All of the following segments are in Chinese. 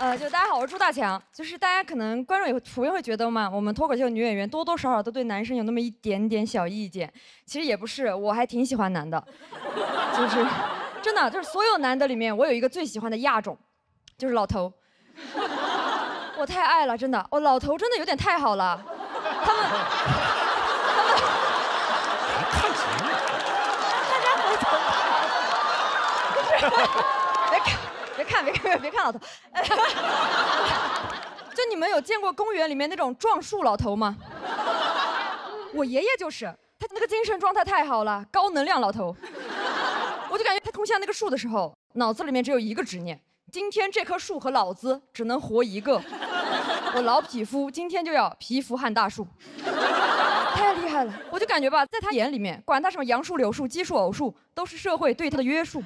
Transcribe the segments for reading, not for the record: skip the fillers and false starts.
就大家好，我是朱大强。就是大家可能观众也普遍会觉得嘛，我们脱口秀女演员多多少少都对男生有那么一点点小意见。其实也不是，我还挺喜欢男的，就是真的就是所有男的里面，我有一个最喜欢的亚种，就是老头。我太爱了，真的，老头真的有点太好了。他们，看什么？大家回头看，别看老头。就你们有见过公园里面那种撞树老头吗？我爷爷就是，他那个精神状态太好了，高能量老头。我就感觉他通下那个树的时候，脑子里面只有一个执念：今天这棵树和老子只能活一个。我老匹夫今天就要蚍蜉撼大树。太厉害了！我就感觉吧，在他眼里面，管他什么杨树、柳树、奇树、偶树，都是社会对他的约束。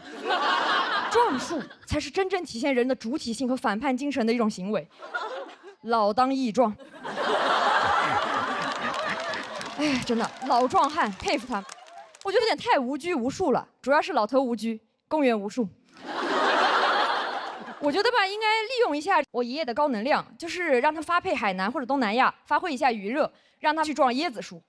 撞树才是真正体现人的主体性和反叛精神的一种行为。老当益壮。哎，真的老壮汉，佩服他。我觉得有点太无拘无束了，主要是老头无拘，公园无数。我觉得吧，应该利用一下我爷爷的高能量，就是让他发配海南或者东南亚，发挥一下余热，让他去撞椰子树，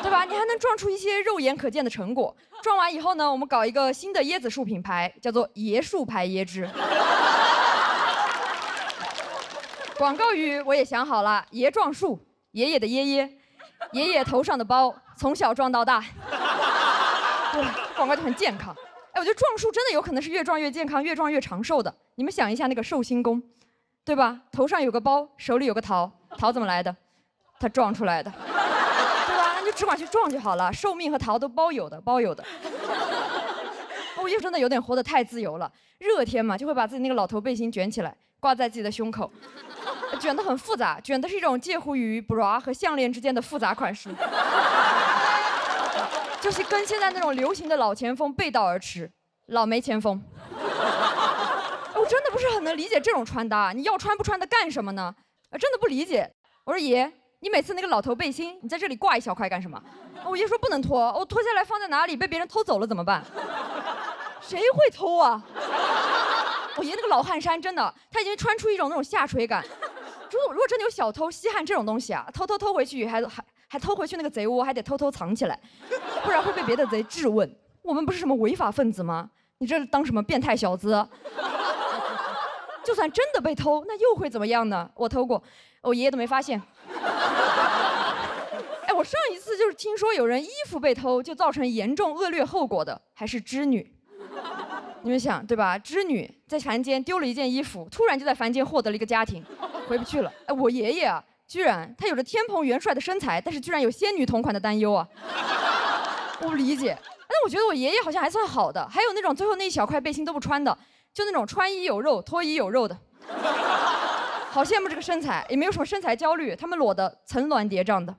对吧？你还能撞出一些肉眼可见的成果。撞完以后呢，我们搞一个新的椰子树品牌，叫做椰树牌椰汁。广告语我也想好了：爷撞树，爷爷的爷爷，爷爷头上的包，从小撞到大。对，广告就很健康。哎，我觉得撞树真的有可能是越撞越健康，越撞越长寿的。你们想一下那个寿星公，对吧？头上有个包，手里有个桃，桃怎么来的？他撞出来的，对吧？那就只管去撞就好了，寿命和桃都包有的，包有的。我就真的有点活得太自由了。热天嘛，就会把自己那个老头背心卷起来，挂在自己的胸口，卷得很复杂，卷的是一种介乎于 bra 和项链之间的复杂款式。就是跟现在那种流行的老前锋背道而驰，老没前锋。我真的不是很能理解这种穿搭，你要穿不穿的干什么呢？真的不理解。我说爷，你每次那个老头背心，你在这里挂一小块干什么？我爷说不能脱，我脱下来放在哪里被别人偷走了怎么办？谁会偷啊？我爷那个老汗衫真的，他已经穿出一种那种下垂感。如果真的有小偷稀罕这种东西啊，偷回去还偷回去那个贼窝，还得偷偷藏起来，不然会被别的贼质问。我们不是什么违法分子吗？你这当什么变态小子？就算真的被偷，那又会怎么样呢？我偷过，我爷爷都没发现。哎，我上一次就是听说有人衣服被偷，就造成严重恶劣后果的，还是织女。你们想对吧？织女在凡间丢了一件衣服，突然就在凡间获得了一个家庭，回不去了。哎，我爷爷啊，居然他有着天蓬元帅的身材，但是居然有仙女同款的担忧啊！我不理解。但我觉得我爷爷好像还算好的，还有那种最后那一小块背心都不穿的，就那种穿衣有肉、脱衣有肉的。好羡慕这个身材，也没有什么身材焦虑，他们裸的层峦叠嶂的，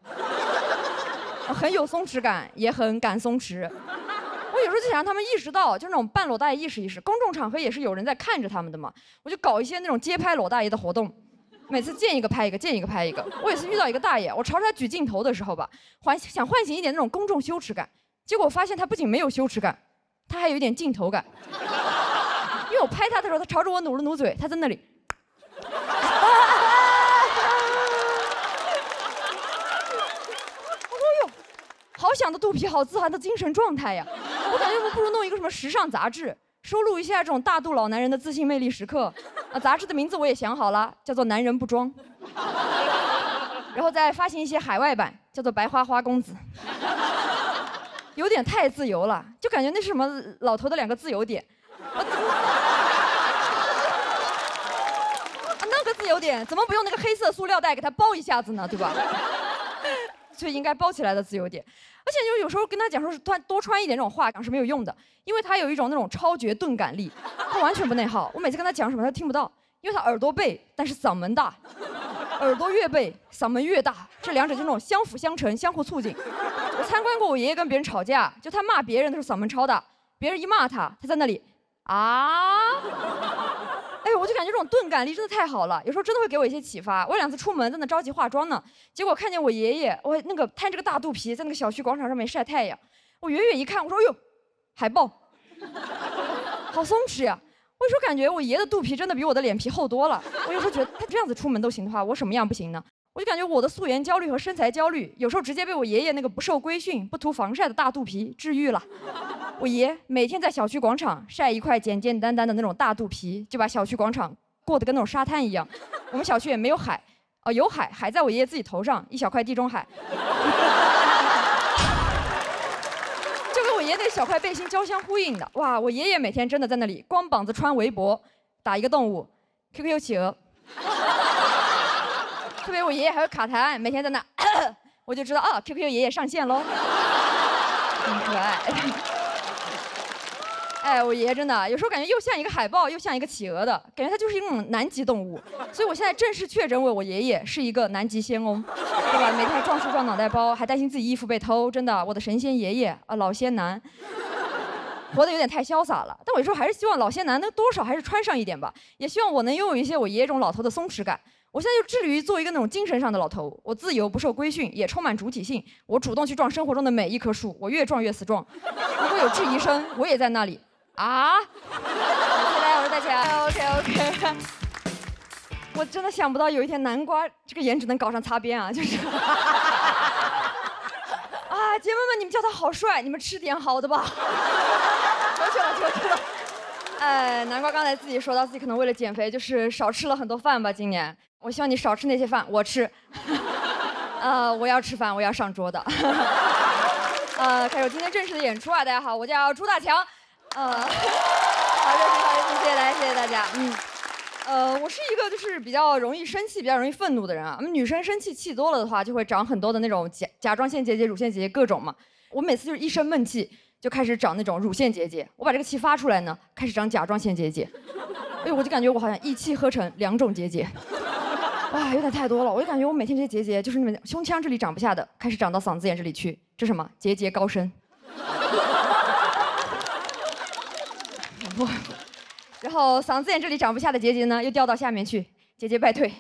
很有松弛感，也很敢松弛。我有时候就想让他们意识到，就那种半裸大爷意识意识，公众场合也是有人在看着他们的嘛。我就搞一些那种街拍裸大爷的活动，每次见一个拍一个，见一个拍一个。我有一次遇到一个大爷，我朝着他举镜头的时候吧，想唤醒一点那种公众羞耻感，结果我发现他不仅没有羞耻感，他还有一点镜头感。因为我拍他的时候，他朝着我努了努嘴，他在那里。我说哟，好想的肚皮，好自寒的精神状态呀！我感觉我不如弄一个什么时尚杂志，收录一下这种大肚老男人的自信魅力时刻。杂志的名字我也想好了，叫做《男人不装》。然后再发行一些海外版，叫做《白花花公子》。有点太自由了，就感觉那是什么老头的2个自由点。那个自由点怎么不用那个黑色塑料袋给它包一下子呢？对吧？所以应该包起来的自由点。而且就有时候跟他讲说是多穿一点这种话讲是没有用的，因为他有一种那种超绝钝感力，他完全不内耗。我每次跟他讲什么他听不到，因为他耳朵背，但是嗓门大，耳朵越背嗓门越大，这2者就那种相辅相成，相互促进。我参观过我爷爷跟别人吵架，就他骂别人的时候嗓门超大，别人一骂他，他在那里啊。哎呦，我就感觉这种钝感力真的太好了，有时候真的会给我一些启发。我2次出门在那着急化妆呢，结果看见我爷爷，我那个摊着个大肚皮在那个小区广场上面晒太阳。我远远一看，我说：“哎呦，海豹，好松弛呀！”我有时候感觉我爷的肚皮真的比我的脸皮厚多了。我有时候觉得他这样子出门都行的话，我什么样不行呢？我就感觉我的素颜焦虑和身材焦虑，有时候直接被我爷爷那个不受规训、不涂防晒的大肚皮治愈了。我爷每天在小区广场晒一块简简单单的那种大肚皮，就把小区广场过得跟那种沙滩一样。我们小区也没有海，有海，海在我爷爷自己头上，一小块地中海。就跟我爷爷那小块背心交相呼应的。哇，我爷爷每天真的在那里光膀子穿围脖，打一个动物 ，QQ 企鹅。特别我爷爷还有卡痰，每天在那，我就知道啊 ，QQ 爷爷上线喽，很可爱。哎，我爷爷真的有时候感觉又像一个海豹，又像一个企鹅的感觉，他就是一种南极动物。所以我现在正式确诊为我爷爷是一个南极仙翁，对吧？每天撞树撞脑袋包，还担心自己衣服被偷，真的，我的神仙爷爷啊，老仙男。活得有点太潇洒了，但我有时候还是希望老仙男能多少还是穿上一点吧，也希望我能拥有一些我爷爷这种老头的松弛感。我现在就致力于做一个那种精神上的老头，我自由不受规训，也充满主体性。我主动去撞生活中的每一棵树，我越撞越死撞。如果有质疑声，我也在那里啊。大家好，我是大强。OK。我真的想不到有一天南瓜这个颜值能搞上擦边啊，就是。啊，姐妹们，你们叫他好帅，你们吃点好的吧。求去了。南瓜刚才自己说到自己可能为了减肥，就是少吃了很多饭吧。今年，我希望你少吃那些饭，我吃。我要吃饭，我要上桌的。开始今天正式的演出啊！大家好，我叫朱大强。好热情，谢谢大家，谢谢大家。我是一个就是比较容易生气、比较容易愤怒的人啊。我们女生生气气多了的话，就会长很多的那种甲状腺结节、乳腺结节各种嘛。我每次就是一生闷气，就开始长那种乳腺结节。我把这个气发出来呢，开始长甲状腺结节。哎，我就感觉我好像一气呵成2种结节。哇，有点太多了。我就感觉我每天这些结节，就是你们胸腔这里长不下的，开始长到嗓子眼这里去。这什么？节节高升。然后嗓子眼这里长不下的结节呢，又掉到下面去，节节败退。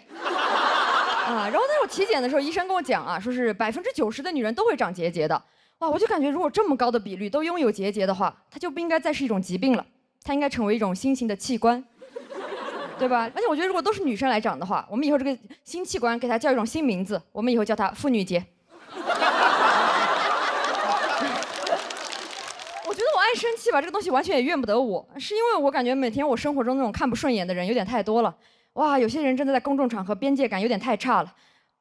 然后在我体检的时候，医生跟我讲啊，说是90%的女人都会长结节的。哇，我就感觉如果这么高的比率都拥有结节的话，它就不应该再是一种疾病了，它应该成为一种新型的器官，对吧？而且我觉得如果都是女生来长的话，我们以后这个新器官给它叫一种新名字，我们以后叫它妇女节。我觉得我爱生气吧，这个东西完全也怨不得我，是因为我感觉每天我生活中那种看不顺眼的人有点太多了。哇，有些人真的在公众场合边界感有点太差了。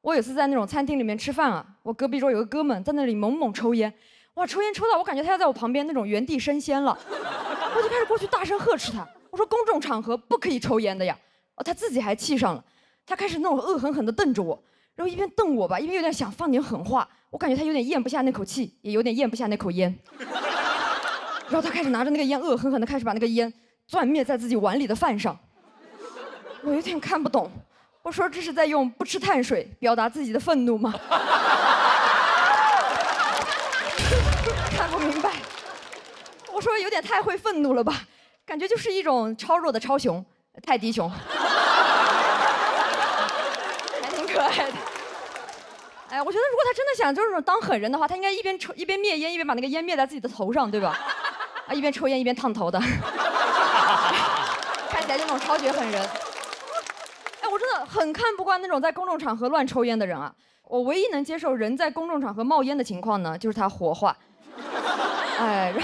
我有次在那种餐厅里面吃饭啊，我隔壁桌有个哥们在那里猛猛抽烟，哇，抽烟抽到我感觉他要在我旁边那种原地升仙了，我就开始过去大声呵斥他，我说公众场合不可以抽烟的呀。他自己还气上了，他开始那种恶狠狠地瞪着我，然后一边瞪我吧，一边有点想放点狠话，我感觉他有点咽不下那口气，也有点咽不下那口烟。然后他开始拿着那个烟恶狠狠地开始把那个烟攥灭在自己碗里的饭上，我有点看不懂。我说这是在用不吃碳水表达自己的愤怒吗？看不明白。我说有点太会愤怒了吧，感觉就是一种超弱的超雄，泰迪熊，还挺可爱的。哎，我觉得如果他真的想就是当狠人的话，他应该一边抽一边灭烟，一边把那个烟灭在自己的头上，对吧？一边抽烟一边烫头的，看起来就那种超绝狠人。我真的很看不惯那种在公众场合乱抽烟的人啊！我唯一能接受人在公众场合冒烟的情况呢，就是他火化。然后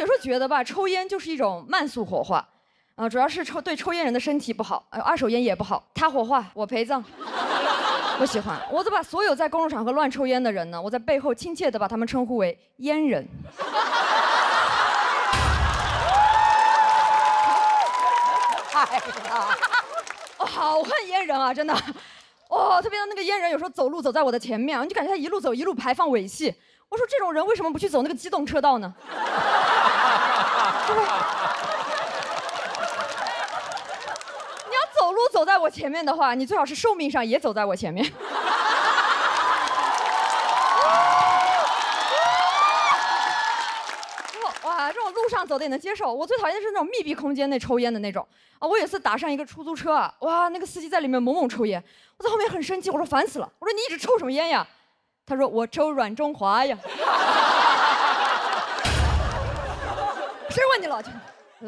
有时候觉得吧，抽烟就是一种慢速火化，主要是对抽烟人的身体不好，二手烟也不好。他火化，我陪葬。不喜欢，我就把所有在公众场合乱抽烟的人呢，我在背后亲切地把他们称呼为烟人。哎呀！好恨烟人啊，真的，特别的那个烟人有时候走路走在我的前面，你就感觉他一路走一路排放尾气。我说这种人为什么不去走那个机动车道呢？你要走路走在我前面的话，你最好是寿命上也走在我前面。哇，这种路上走的也能接受。我最讨厌的是那种密闭空间内抽烟的那种。我有一次打上一个出租车啊，哇，那个司机在里面猛猛抽烟，我在后面很生气，我说烦死了，我说你一直抽什么烟呀？他说我抽软中华呀。谁问你了？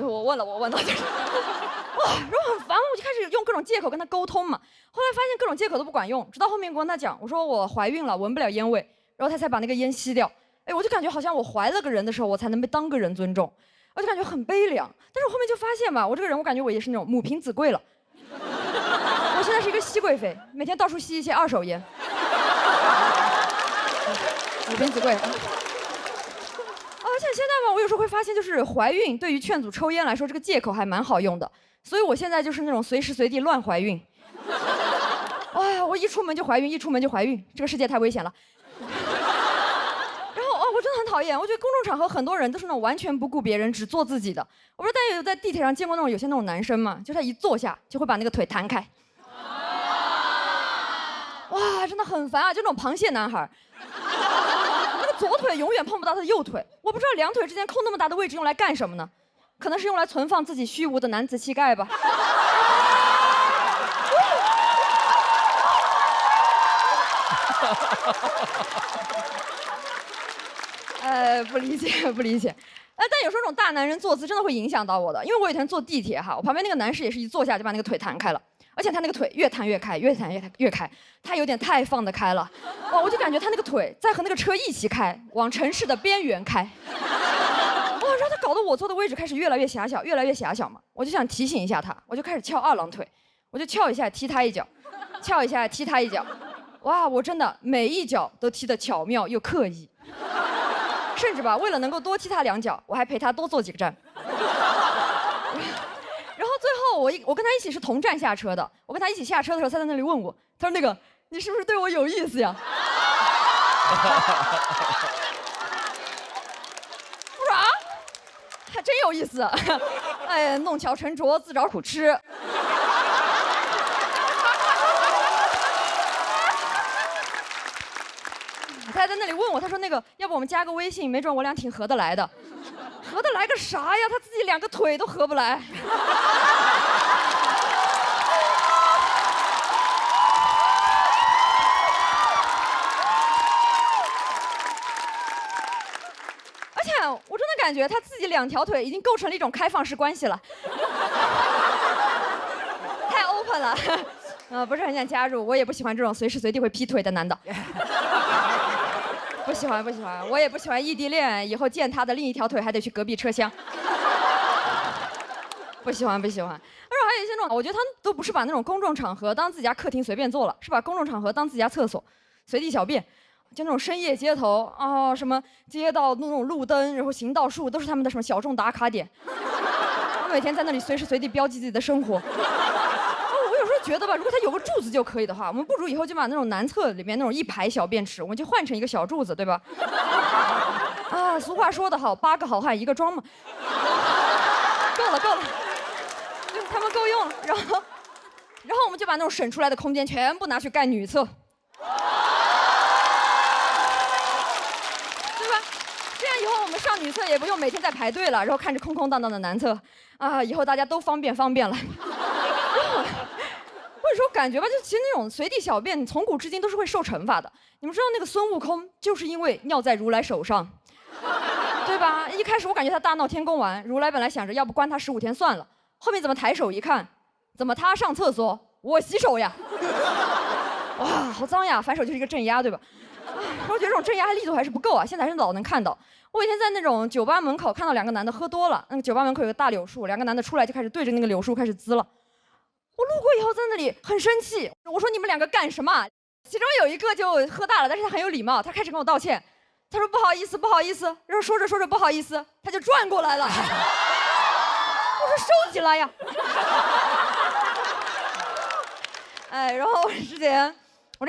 我问了，就是哇，然后很烦，我就开始用各种借口跟他沟通嘛。后来发现各种借口都不管用，直到后面我跟他讲，我说我怀孕了，闻不了烟味，然后他才把那个烟吸掉。哎，我就感觉好像我怀了个人的时候，我才能被当个人尊重，我就感觉很悲凉。但是我后面就发现吧，我这个人，我感觉我也是那种母凭子贵了。我现在是一个吸贵妃，每天到处吸一些二手烟。母凭子贵。而且现在吧，我有时候会发现，就是怀孕对于劝阻抽烟来说，这个借口还蛮好用的。所以我现在就是那种随时随地乱怀孕。哎呀，我一出门就怀孕，一出门就怀孕，这个世界太危险了。然后我真的很讨厌，我觉得公众场合很多人都是那种完全不顾别人，只做自己的。我不知道大家有在地铁上见过那种有些那种男生吗？就他一坐下就会把那个腿弹开。哇，真的很烦啊！就那种螃蟹男孩。那个左腿永远碰不到他的右腿，我不知道两腿之间空那么大的位置用来干什么呢？可能是用来存放自己虚无的男子气概吧。不理解，不理解。但有时候这种大男人坐姿真的会影响到我的，因为我有一天坐地铁哈，我旁边那个男士也是一坐下就把那个腿弹开了，而且他那个腿越弹越开，越弹越开，他有点太放得开了。哇，我就感觉他那个腿在和那个车一起开，往城市的边缘开。哇，然后他搞得我坐的位置开始越来越狭小，越来越狭小嘛，我就想提醒一下他，我就开始翘二郎腿，我就翘一下踢他一脚，翘一下踢他一脚。哇，我真的每一脚都踢得巧妙又刻意。甚至吧，为了能够多踢他2脚，我还陪他多坐几个站。然后最后我跟他一起是同站下车的，我跟他一起下车的时候，他在那里问我，他说那个你是不是对我有意思呀？我说啊，还真有意思。哎，弄巧成拙，自找苦吃。他还在那里问我，他说那个，要不我们加个微信，没准我俩挺合得来的。合得来个啥呀？他自己2个腿都合不来。而且我真的感觉他自己2条腿已经构成了一种开放式关系了。太 open 了。不是很想加入，我也不喜欢这种随时随地会劈腿的男的。不喜欢，我也不喜欢异地恋，以后见他的另一条腿还得去隔壁车厢。不喜欢。而且还有一些那种，我觉得他们都不是把那种公众场合当自己家客厅随便坐了，是把公众场合当自己家厕所，随地小便。就那种深夜街头啊，什么街道那种路灯，然后行道树，都是他们的什么小众打卡点。他每天在那里随时随地标记自己的生活。觉得吧，如果他有个柱子就可以的话，我们不如以后就把那种男厕里面那种1排小便池，我们就换成一个小柱子，对吧？啊，俗话说得好，8个好汉1个庄嘛。够了，就他们够用了。然后我们就把那种省出来的空间全部拿去盖女厕，对吧？这样以后我们上女厕也不用每天在排队了，然后看着空空荡荡的男厕，啊，以后大家都方便了。或者说感觉吧，就其实那种随地小便，从古至今都是会受惩罚的。你们知道那个孙悟空就是因为尿在如来手上，对吧？一开始我感觉他大闹天宫完，如来本来想着要不关他15天算了，后面怎么抬手一看，怎么他上厕所我洗手呀？哇，好脏呀！反手就是一个镇压，对吧？我觉得这种镇压力度还是不够啊，现在还是老能看到。我以前在那种酒吧门口看到2个男的喝多了，那个酒吧门口有个大柳树，2个男的出来就开始对着那个柳树开始滋了。我路过以后在那里很生气，我说你们2个干什么？其中有一个就喝大了，但是他很有礼貌，他开始跟我道歉，他说不好意思，然后说着不好意思，他就转过来了。我说收起来呀。哎，然后之前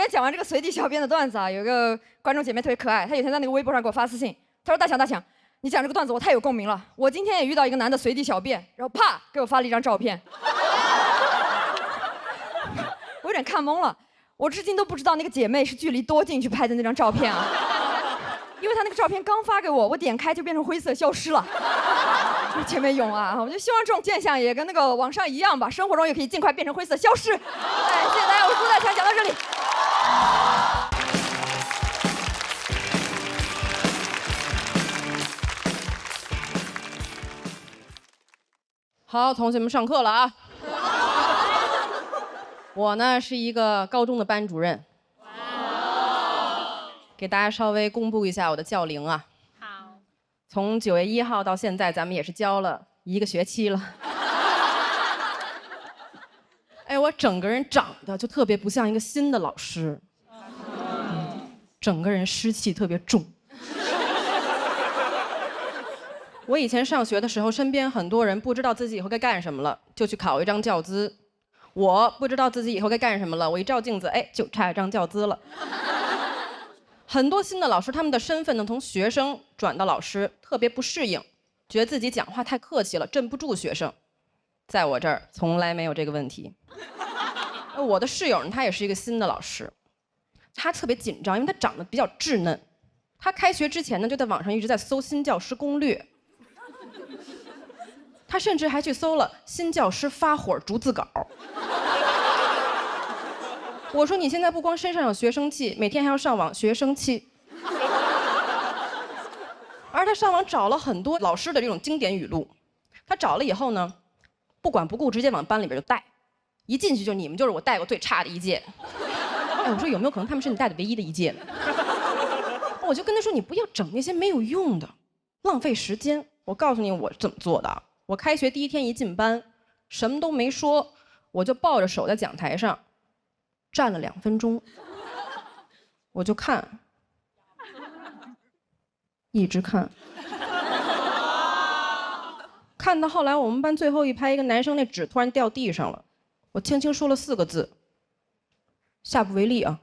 讲完这个随地小便的段子啊，有一个观众姐妹特别可爱，她有天在那个微博上给我发私信，她说大强，你讲这个段子我太有共鸣了，我今天也遇到一个男的随地小便，然后啪给我发了一张照片。我有点看懵了，我至今都不知道那个姐妹是距离多近去拍的那张照片啊，因为她那个照片刚发给我，我点开就变成灰色消失了。姐妹勇啊！我就希望这种现象也跟那个网上一样吧，生活中也可以尽快变成灰色消失。哎，谢谢大家，我是朱大强，讲到这里。好，同学们上课了啊！我呢是一个高中的班主任，给大家稍微公布一下我的教龄啊。好，从9月1号到现在，咱们也是教了1个学期了。哎，我整个人长得就特别不像一个新的老师，整个人湿气特别重。我以前上学的时候，身边很多人不知道自己以后该干什么了，就去考一张教资。我不知道自己以后该干什么了，我一照镜子，哎，就差一张教资了。很多新的老师，他们的身份呢，从学生转到老师，特别不适应，觉得自己讲话太客气了，镇不住学生。在我这儿从来没有这个问题。我的室友呢，他也是一个新的老师，他特别紧张，因为他长得比较稚嫩。他开学之前呢，就在网上一直在搜新教师攻略。他甚至还去搜了新教师发火逐字稿。我说你现在不光身上有学生气，每天还要上网学生气。而他上网找了很多老师的这种经典语录，他找了以后呢，不管不顾，直接往班里边就带，一进去就你们就是我带过最差的一届。哎，我说有没有可能他们是你带的唯一的一届呢？我就跟他说，你不要整那些没有用的，浪费时间。我告诉你我怎么做的。我开学第1天一进班，什么都没说，我就抱着手在讲台上站了2分钟，我就看，一直看，看到后来我们班最后一排一个男生那纸突然掉地上了，我轻轻说了4个字：下不为例啊。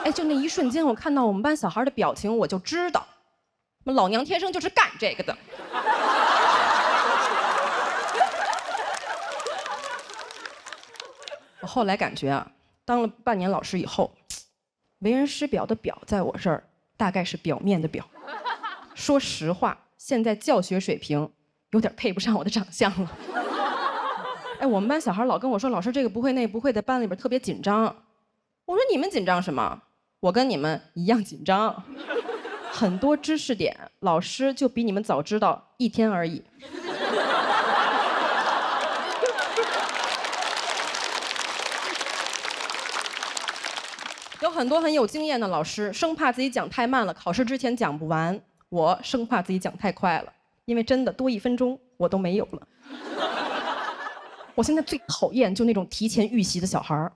哎，就那一瞬间，我看到我们班小孩的表情，我就知道，老娘天生就是干这个的。我后来感觉啊，当了半年老师以后，为人师表的表在我这儿大概是表面的表。说实话，现在教学水平有点配不上我的长相了。哎，我们班小孩老跟我说，老师这个不会那不会，在班里边特别紧张。我说你们紧张什么？我跟你们一样紧张。很多知识点，老师就比你们早知道1天而已。有很多很有经验的老师，生怕自己讲太慢了，考试之前讲不完。我生怕自己讲太快了，因为真的多1分钟我都没有了。我现在最讨厌就那种提前预习的小孩儿，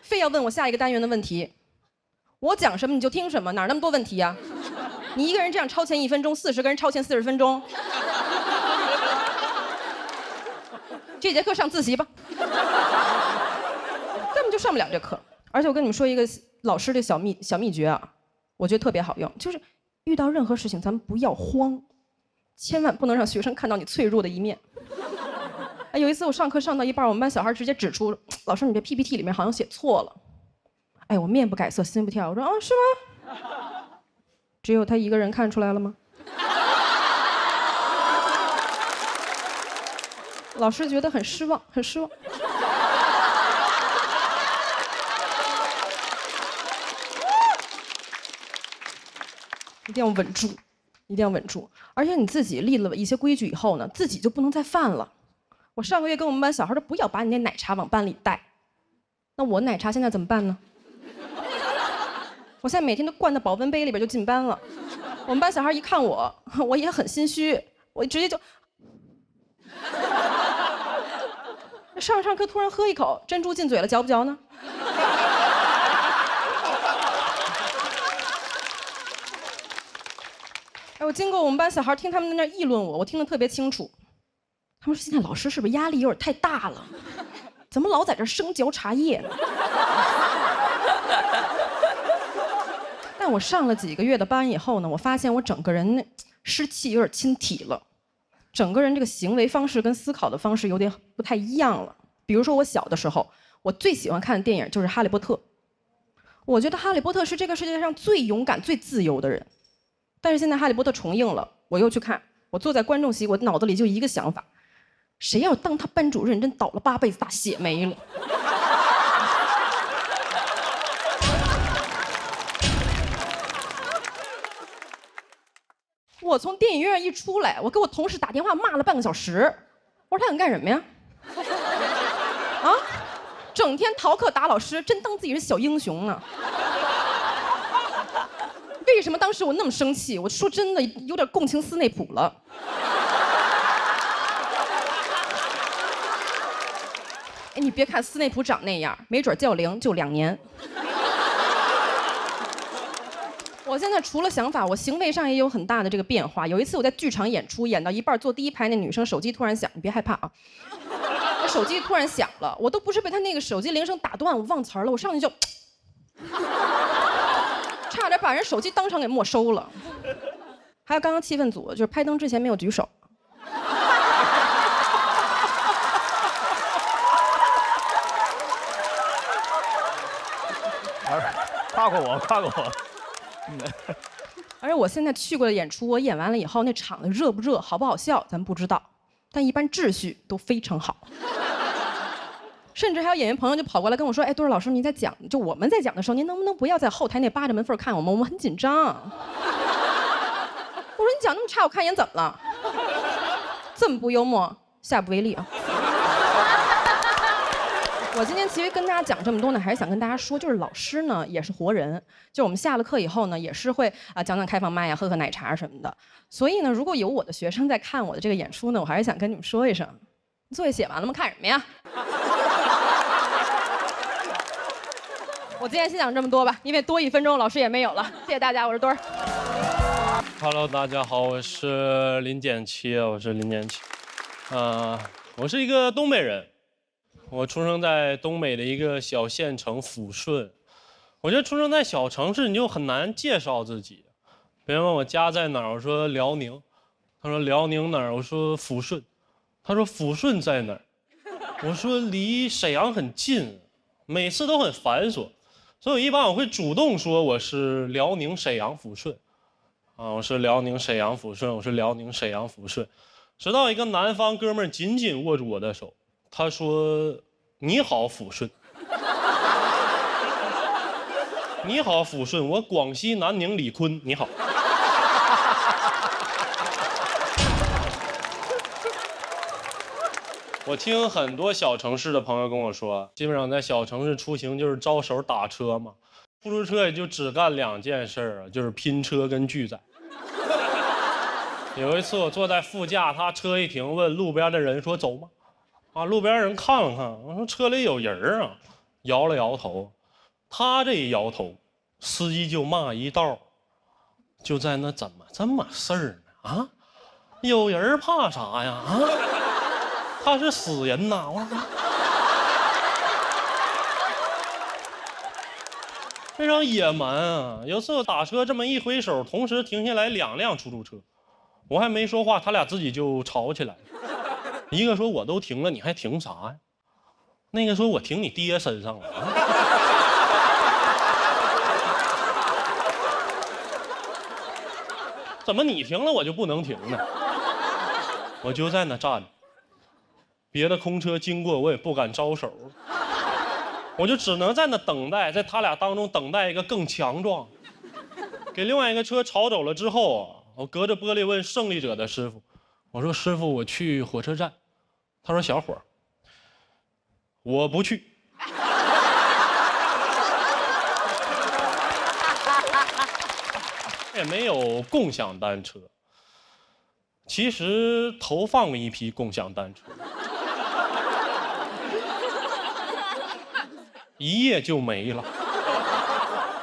非要问我下一个单元的问题，我讲什么你就听什么，哪那么多问题呀？你一个人这样超前1分钟，40个人超前40分钟，这节课上自习吧。根本就上不了这课。而且我跟你们说一个老师的小秘诀啊，我觉得特别好用，就是遇到任何事情咱们不要慌，千万不能让学生看到你脆弱的一面。哎，有一次我上课上到一半，我们班小孩直接指出，老师你这 PPT 里面好像写错了。哎，我面不改色心不跳，我说啊是吗？只有他一个人看出来了吗？老师觉得很失望，很失望。一定要稳住，一定要稳住。而且你自己立了一些规矩以后呢，自己就不能再犯了。我上个月跟我们班小孩说，不要把你那奶茶往班里带。那我奶茶现在怎么办呢？我现在每天都灌到保温杯里边就进班了。我们班小孩一看我，我也很心虚，我直接就上着课突然喝一口，珍珠进嘴了，嚼不嚼呢？哎，我经过我们班小孩听他们在那议论我，我听得特别清楚。他们说现在老师是不是压力有点太大了？怎么老在这生嚼茶叶呢？但我上了几个月的班以后呢，我发现我整个人那湿气有点侵体了，整个人这个行为方式跟思考的方式有点不太一样了。比如说我小的时候，我最喜欢看的电影就是《哈利波特》，我觉得哈利波特是这个世界上最勇敢、最自由的人。但是现在哈利波特重映了，我又去看，我坐在观众席，我脑子里就一个想法：谁要当他班主任，真倒了8辈子大血霉了。我从电影院一出来，我给我同事打电话骂了半个小时。我说他想干什么呀？啊，整天逃课打老师，真当自己是小英雄呢。为什么当时我那么生气？我说真的，有点共情斯内普了。哎，你别看斯内普长那样，没准叫铃就2年。我现在除了想法，我行为上也有很大的这个变化。有一次我在剧场演出，演到一半，坐第一排那女生手机突然响，你别害怕啊。我手机突然响了，我都不是被她那个手机铃声打断，我忘词儿了，我上去就，差点把人手机当场给没收了。还有刚刚气氛组，就是拍灯之前没有举手。夸过我，夸过我。而且我现在去过的演出，我演完了以后，那场子热不热、好不好笑，咱不知道，但一般秩序都非常好。甚至还有演员朋友就跑过来跟我说：“哎，多少老师，您在讲，就我们在讲的时候，您能不能不要在后台那扒着门缝看我们？我们很紧张。”我说：“你讲那么差，我看一眼怎么了？这么不幽默，下不为例啊！”我今天其实跟大家讲这么多呢，还是想跟大家说，就是老师呢也是活人，就我们下了课以后呢，也是会讲讲开放麦呀，喝喝奶茶什么的。所以呢，如果有我的学生在看我的这个演出呢，我还是想跟你们说一声，作业写完了吗？看什么呀？我今天先讲这么多吧，因为多1分钟老师也没有了。谢谢大家，我是墩儿。Hello， 大家好，我是林简七，我是一个东北人。我出生在东北的一个小县城抚顺。我觉得出生在小城市，你就很难介绍自己。别人问我家在哪儿，我说辽宁。他说辽宁哪儿？我说抚顺。他说抚顺在哪儿？我说离沈阳很近。每次都很繁琐，所以一般我会主动说我是辽宁沈阳抚顺。我是辽宁沈阳抚顺，我是辽宁沈阳抚顺。直到一个南方哥们儿紧紧握住我的手。他说：“你好，抚顺。”你好，抚顺，我广西南宁理坤，你好。我听很多小城市的朋友跟我说，基本上在小城市出行就是招手打车嘛，出租车也就只干2件事儿，就是拼车跟拒载。有一次我坐在副驾，他车一停，问路边的人说：“走吗？”路边人看了看，我说车里有人啊，摇了摇头。他这一摇头，司机就骂一道，就在那怎么这么事儿呢？有人怕啥呀？他是死人呐！我说非常野蛮啊！有次我打车这么一挥手，同时停下来2辆出租车，我还没说话，他俩自己就吵起来了。一个说我都停了，你还停啥呀？那个说我停你爹身上了。怎么你停了我就不能停呢？我就在那站着，别的空车经过我也不敢招手，我就只能在那等待，在他俩当中等待一个更强壮。给另外一个车吵走了之后我隔着玻璃问胜利者的师傅，我说师傅我去火车站。他说小伙儿，我不去。也没有共享单车，其实投放了一批共享单车，一夜就没了，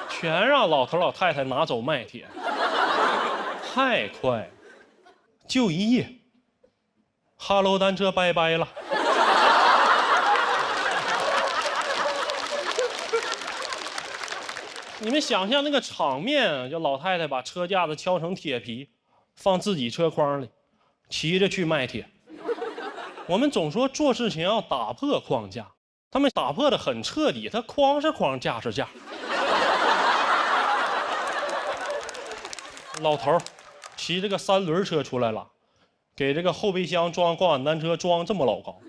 全让老头老太太拿走卖铁，太快，就1夜。哈喽单车拜拜了。你们想象那个场面，就老太太把车架子敲成铁皮，放自己车筐里，骑着去卖铁。我们总说做事情要打破框架，他们打破的很彻底，它框是框，架是架。老头骑这个3轮车出来了，给这个后备箱装共享单车装这么老高，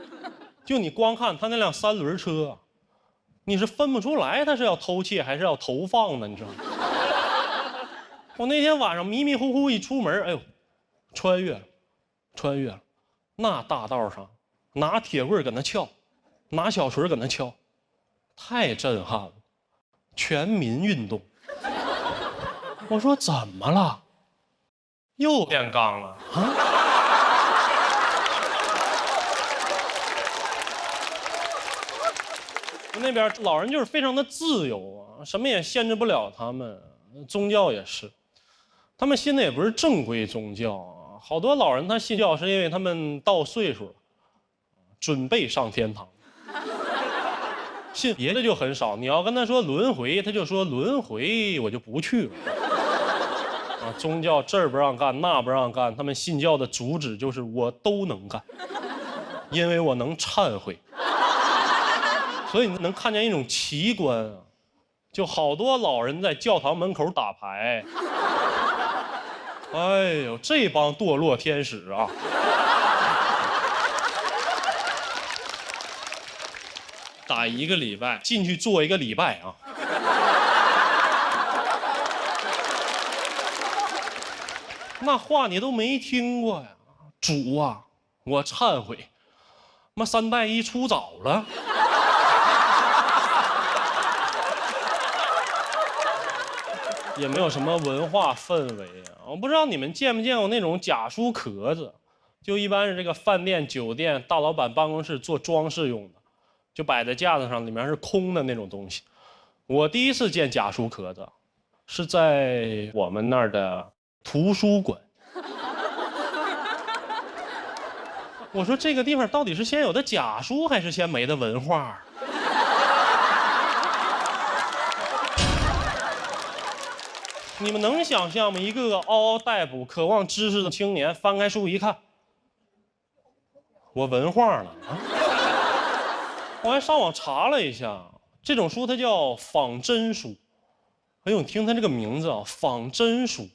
就你光看他那辆3轮车，你是分不出来他是要偷窃还是要投放的，你知道吗？我那天晚上迷迷糊糊一出门，哎呦，穿越了，那大道上拿铁棍搁那撬，拿小锤搁那撬，太震撼了，全民运动。我说怎么了？又变刚了啊？那边老人就是非常的自由啊，什么也限制不了他们。宗教也是，他们信的也不是正规宗教啊。好多老人他信教是因为他们到岁数了，准备上天堂。信别的就很少，你要跟他说轮回，他就说轮回我就不去了。啊，宗教这儿不让干，那不让干，他们信教的主旨就是我都能干，因为我能忏悔。所以你能看见一种奇观啊，就好多老人在教堂门口打牌。哎呦，这帮堕落天使啊！打1个礼拜进去做1个礼拜啊！那话你都没听过呀，主啊，我忏悔，妈3代1出早了。也没有什么文化氛围啊！我不知道你们见没见过那种假书壳子，就一般是这个饭店、酒店大老板办公室做装饰用的，就摆在架子上，里面是空的那种东西。我第一次见假书壳子，是在我们那儿的图书馆。我说这个地方到底是先有的假书，还是先没的文化？你们能想象吗？一个个嗷嗷待哺、渴望知识的青年，翻开书一看，我文化了啊！我还上网查了一下，这种书它叫仿真书。哎呦，你听它这个名字啊，仿真书。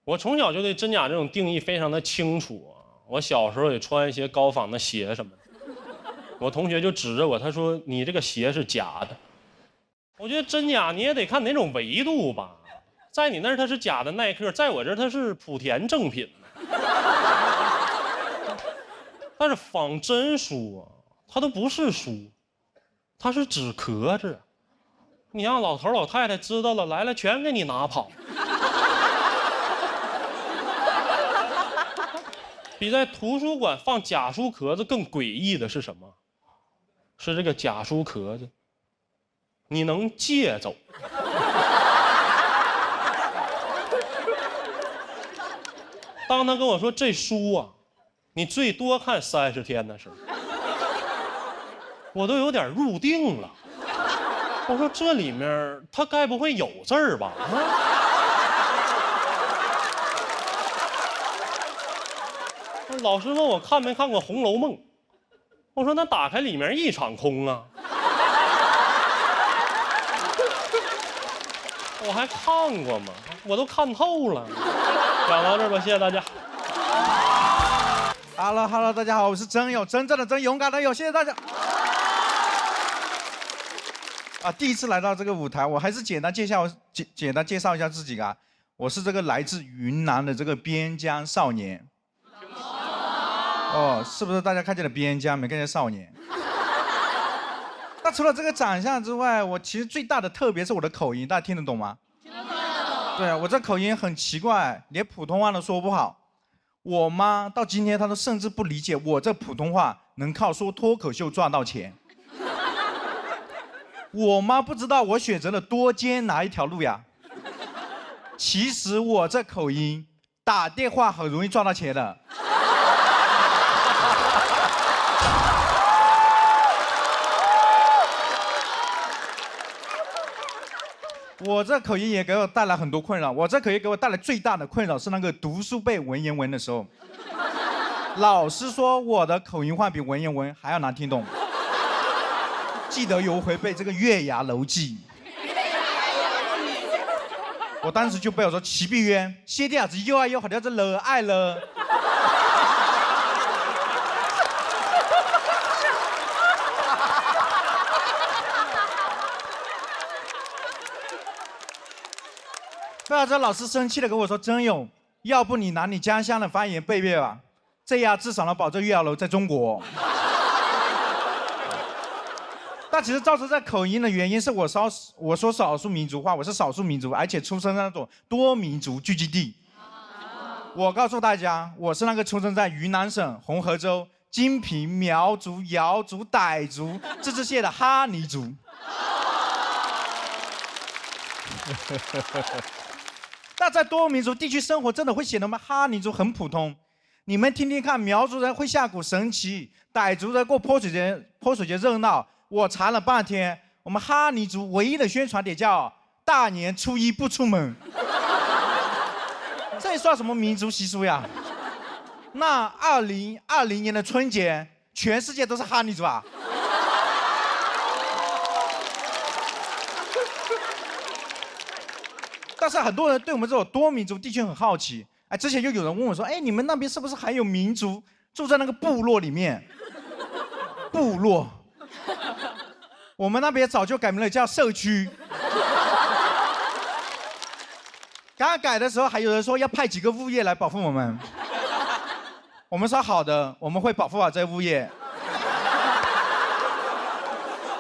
我从小就对真假这种定义非常的清楚啊。我小时候也穿一些高仿的鞋什么的，我同学就指着我，他说：“你这个鞋是假的。”我觉得真假你也得看哪种维度吧。在你那儿它是假的耐克，在我这儿它是莆田正品。但是仿真书啊，它都不是书，它是纸壳子。你让老头老太太知道了，来了全给你拿跑。比在图书馆放假书壳子更诡异的是什么？是这个假书壳子，你能借走。当他跟我说这书啊，你最多看30天的时候，我都有点入定了。我说这里面他该不会有字儿吧？老师问我看没看过《红楼梦》，我说那打开里面一场空啊。我还看过吗？我都看透了。讲到这儿吧，谢谢大家。Hello， 大家好，我是真友，真正的真，勇敢的友，谢谢大家。第一次来到这个舞台，我还是简单介绍一下自己啊。我是这个来自云南的这个边疆少年。哦，是不是大家看见了边疆，没看见少年？那除了这个长相之外，我其实最大的特别是我的口音，大家听得懂吗？听得懂。对啊，我这口音很奇怪，连普通话都说不好。我妈到今天她都甚至不理解我这普通话能靠说脱口秀赚到钱。我妈不知道我选择了多艰难一条路呀。其实我这口音打电话很容易赚到钱的。我这口音也给我带来很多困扰。我这口音给我带来最大的困扰是那个读书背文言文的时候，老师说我的口音话比文言文还要难听懂。记得有回背这个《月牙楼记》，我当时就背我说齐碧渊，先啲子又爱又好像是了爱了。对啊，这老师生气的跟我说：“真勇，要不你拿你家乡的方言背背吧，这样至少能保证岳阳楼在中国。但其实造成这口音的原因是我说少数民族话，我是少数民族，而且出生在那种多民族聚集地。我告诉大家，我是那个出生在云南省红河州金平苗族、瑶族、傣族自治县的哈尼族。那在多民族地区生活，真的会显得我们哈尼族很普通。你们听听看，苗族人会下鼓升旗，傣族人过泼水节热闹。我查了半天，我们哈尼族唯一的宣传点叫大年初一不出门，这算什么民族习俗呀？那2020年的春节，全世界都是哈尼族啊！但是很多人对我们这种多民族地区很好奇，哎，之前就有人问我说，哎，你们那边是不是还有民族住在那个部落里面？部落。我们那边早就改名了，叫社区。刚改的时候，还有人说要派几个物业来保护我们。我们说好的，我们会保护好这些物业。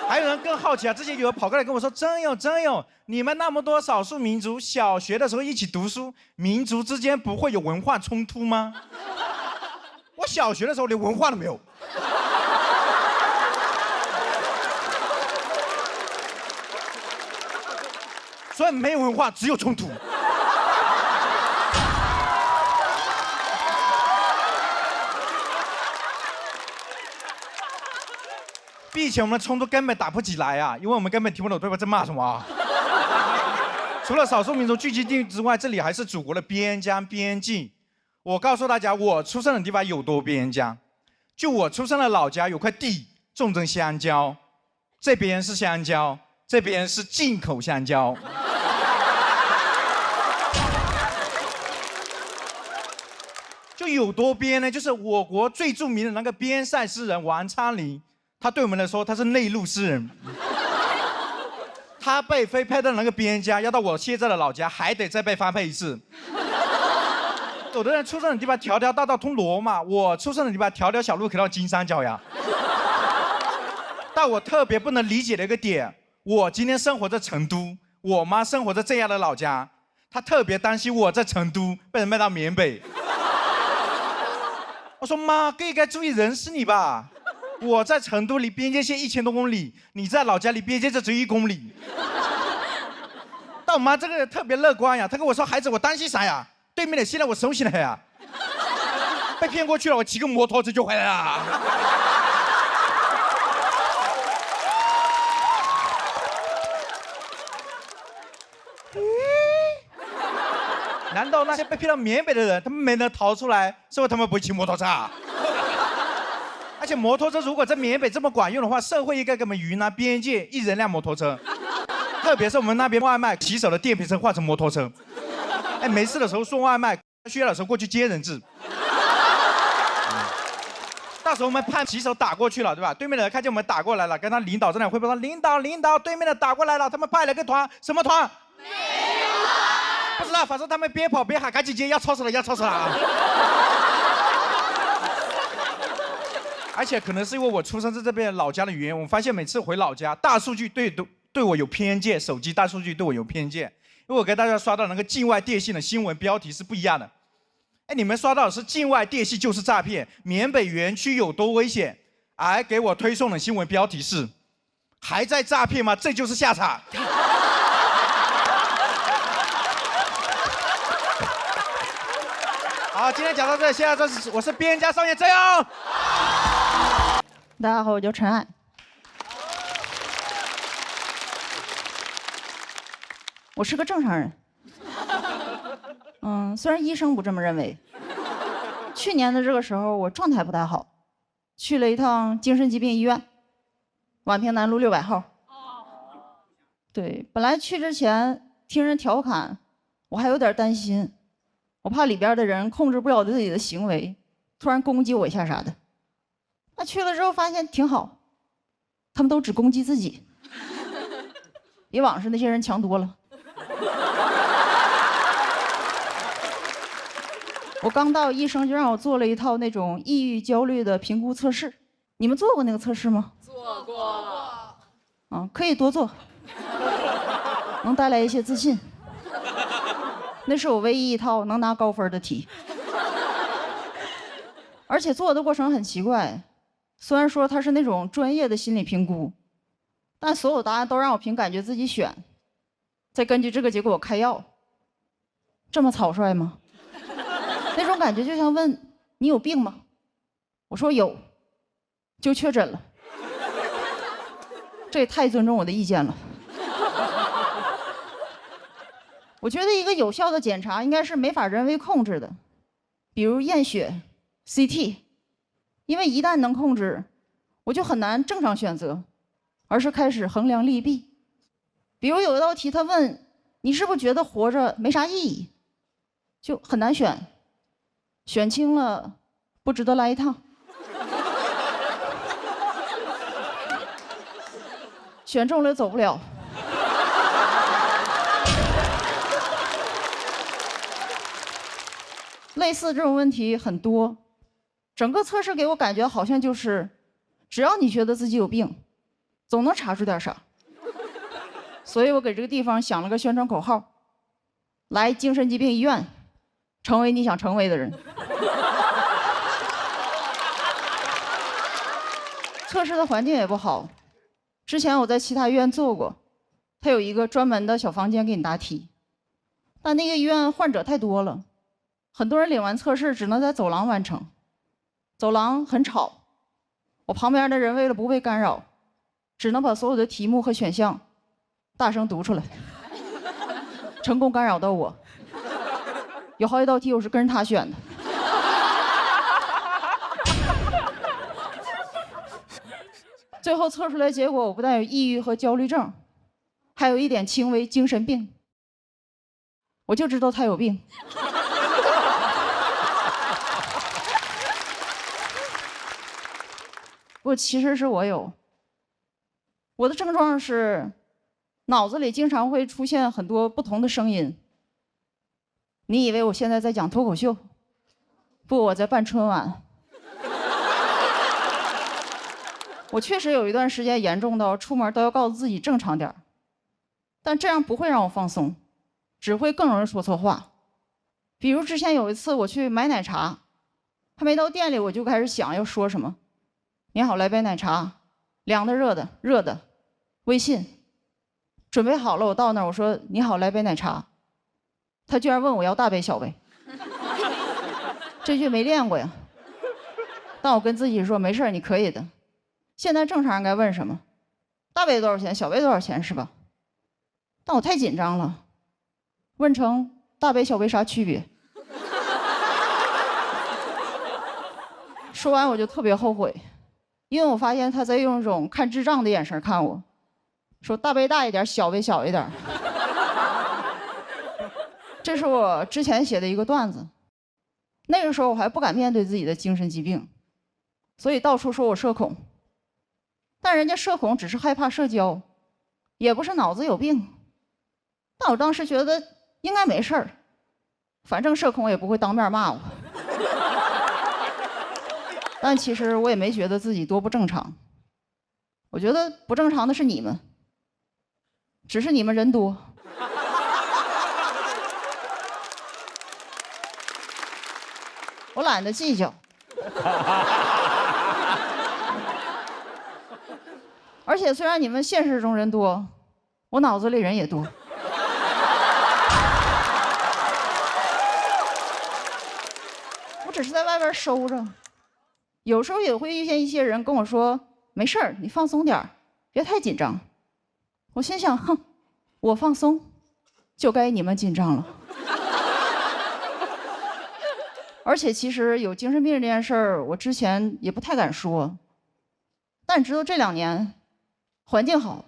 还有人更好奇啊，之前有人跑过来跟我说，真有，你们那么多少数民族，小学的时候一起读书，民族之间不会有文化冲突吗？我小学的时候连文化都没有。所以没有文化，只有冲突。并且我们的冲突根本打不起来啊，因为我们根本听不懂对方在骂什么啊。除了少数民族聚集地之外，这里还是祖国的边疆边境。我告诉大家，我出生的地方有多边疆。就我出生的老家有块地种着香蕉，这边是香蕉，这边是进口香蕉。就有多边呢？就是我国最著名的那个边塞诗人王昌龄，他对我们来说他是内陆诗人。他被分配到那个边疆，要到我现在的老家还得再被分配一次。有的人出生的地方条条大道通罗马，我出生的地方条条小路可以到金三角呀。但我特别不能理解的一个点，我今天生活在成都，我妈生活在这样的老家，她特别担心我在成都被人卖到缅北。我说妈，更该注意人事你吧。我在成都离边界线1000多公里，你在老家离边界线只有1公里。但我妈这个人特别乐观呀，她跟我说：“孩子，我担心啥呀？对面的现在我熟悉了呀，被骗过去了，我骑个摩托车就回来了。”难道那些被骗到缅北的人，他们没能逃出来，是因为他们不会骑摩托车啊？而且摩托车如果在缅北这么管用的话，社会应该给我们云南边界1人辆摩托车，特别是我们那边外卖骑手的电瓶车换成摩托车，哎，没事的时候送外卖，需要的时候过去接人质。到时候我们派骑手打过去了，对吧？对面的人看见我们打过来了，跟他领导在那汇报说：“领导，对面的打过来了，他们派了个团，什么团？不知道，反正他们边跑边喊，赶紧接，要超时了啊！”而且可能是因为我出生在这边老家的原因，我发现每次回老家，大数据对我有偏见，手机大数据对我有偏见，因为我给大家刷到那个境外电信的新闻标题是不一样的。哎，你们刷到的是境外电信就是诈骗，缅北园区有多危险，而给我推送的新闻标题是还在诈骗吗？这就是下场。好，今天讲到这里，现在我是边家少年郑勇。大家好，我叫陈爱。我是个正常人。虽然医生不这么认为。去年的这个时候，我状态不太好，去了一趟精神疾病医院，宛平南路600号。对，本来去之前听人调侃，我还有点担心，我怕里边的人控制不了自己的行为，突然攻击我一下啥的。那去了之后发现挺好，他们都只攻击自己，比往时那些人强多了。我刚到，医生就让我做了一套那种抑郁焦虑的评估测试。你们做过那个测试吗？做过。可以多做，能带来一些自信。那是我唯一一套能拿高分的题。而且做的过程很奇怪，虽然说它是那种专业的心理评估，但所有答案都让我凭感觉自己选，再根据这个结果开药。这么草率吗？那种感觉就像问你有病吗？我说有，就确诊了。这也太尊重我的意见了。我觉得一个有效的检查应该是没法人为控制的，比如验血、CT， 因为一旦能控制，我就很难正常选择，而是开始衡量利弊。比如有一道题，他问你是不是觉得活着没啥意义，就很难选，选轻了不值得来一趟，选中了走不了。类似这种问题很多，整个测试给我感觉好像就是，只要你觉得自己有病，总能查出点啥。所以我给这个地方想了个宣传口号：来精神疾病医院，成为你想成为的人。测试的环境也不好，之前我在其他医院做过，它有一个专门的小房间给你答题，但那个医院患者太多了。很多人领完测试只能在走廊完成，走廊很吵，我旁边的人为了不被干扰，只能把所有的题目和选项大声读出来，成功干扰到我。有好几道题我是跟着他选的。最后测出来结果，我不但有抑郁和焦虑症，还有一点轻微精神病。我就知道他有病。不，其实是我有。我的症状是，脑子里经常会出现很多不同的声音。你以为我现在在讲脱口秀？不，我在办春晚。我确实有一段时间严重到出门都要告诉自己正常点儿，但这样不会让我放松，只会更容易说错话。比如之前有一次我去买奶茶，还没到店里我就开始想要说什么。你好，来杯奶茶，凉的、热的，热的，微信。准备好了，我到那儿，我说你好，来杯奶茶。他居然问我要大杯小杯，这句没练过呀。但我跟自己说没事，你可以的。现在正常应该问什么？大杯多少钱？小杯多少钱是吧？但我太紧张了，问成大杯小杯啥区别？说完我就特别后悔。因为我发现他在用一种看智障的眼神看我，说大杯大一点，小杯小一点。这是我之前写的一个段子，那个时候我还不敢面对自己的精神疾病，所以到处说我社恐。但人家社恐只是害怕社交，也不是脑子有病。但我当时觉得应该没事儿，反正社恐也不会当面骂我。但其实我也没觉得自己多不正常，我觉得不正常的是你们，只是你们人多。我懒得计较。而且虽然你们现实中人多，我脑子里人也多。我只是在外边收着。有时候也会遇见一些人跟我说：“没事儿，你放松点儿，别太紧张。”我心想：“哼，我放松，就该你们紧张了。”而且其实有精神病这件事儿，我之前也不太敢说，但直到这2年，环境好，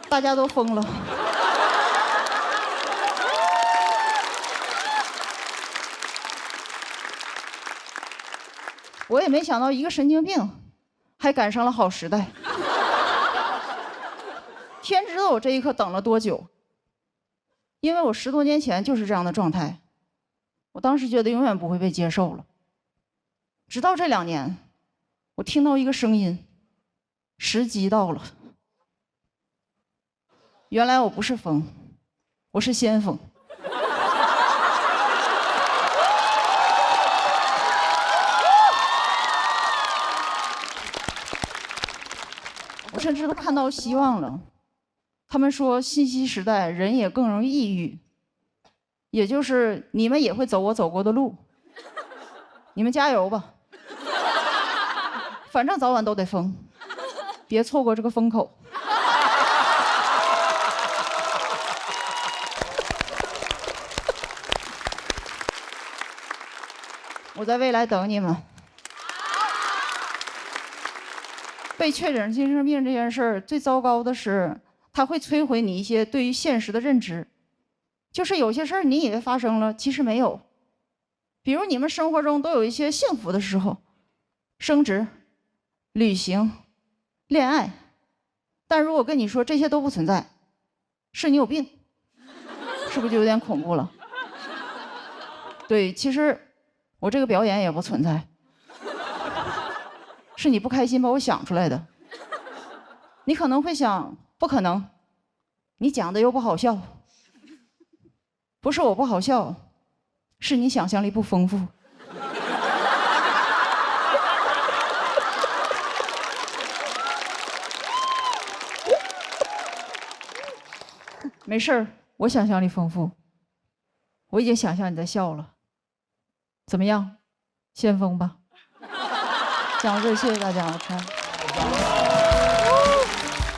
大家都疯了。我也没想到一个神经病还赶上了好时代。天知道我这一刻等了多久。因为我10多年前就是这样的状态，我当时觉得永远不会被接受了。直到这2年，我听到一个声音，时机到了。原来我不是风，我是先锋。我甚至都看到希望了。他们说信息时代人也更容易抑郁，也就是你们也会走我走过的路，你们加油吧，反正早晚都得疯，别错过这个风口。我在未来等你们。被确诊精神病这件事儿，最糟糕的是，它会摧毁你一些对于现实的认知。就是有些事儿你以为发生了，其实没有。比如你们生活中都有一些幸福的时候，升职、旅行、恋爱，但如果跟你说这些都不存在，是你有病，是不是就有点恐怖了？对，其实我这个表演也不存在。是你不开心把我想出来的。你可能会想，不可能，你讲的又不好笑。不是我不好笑，是你想象力不丰富。没事儿，我想象力丰富。我已经想象你在笑了。怎么样，先锋吧？讲到这，谢谢大家，我看。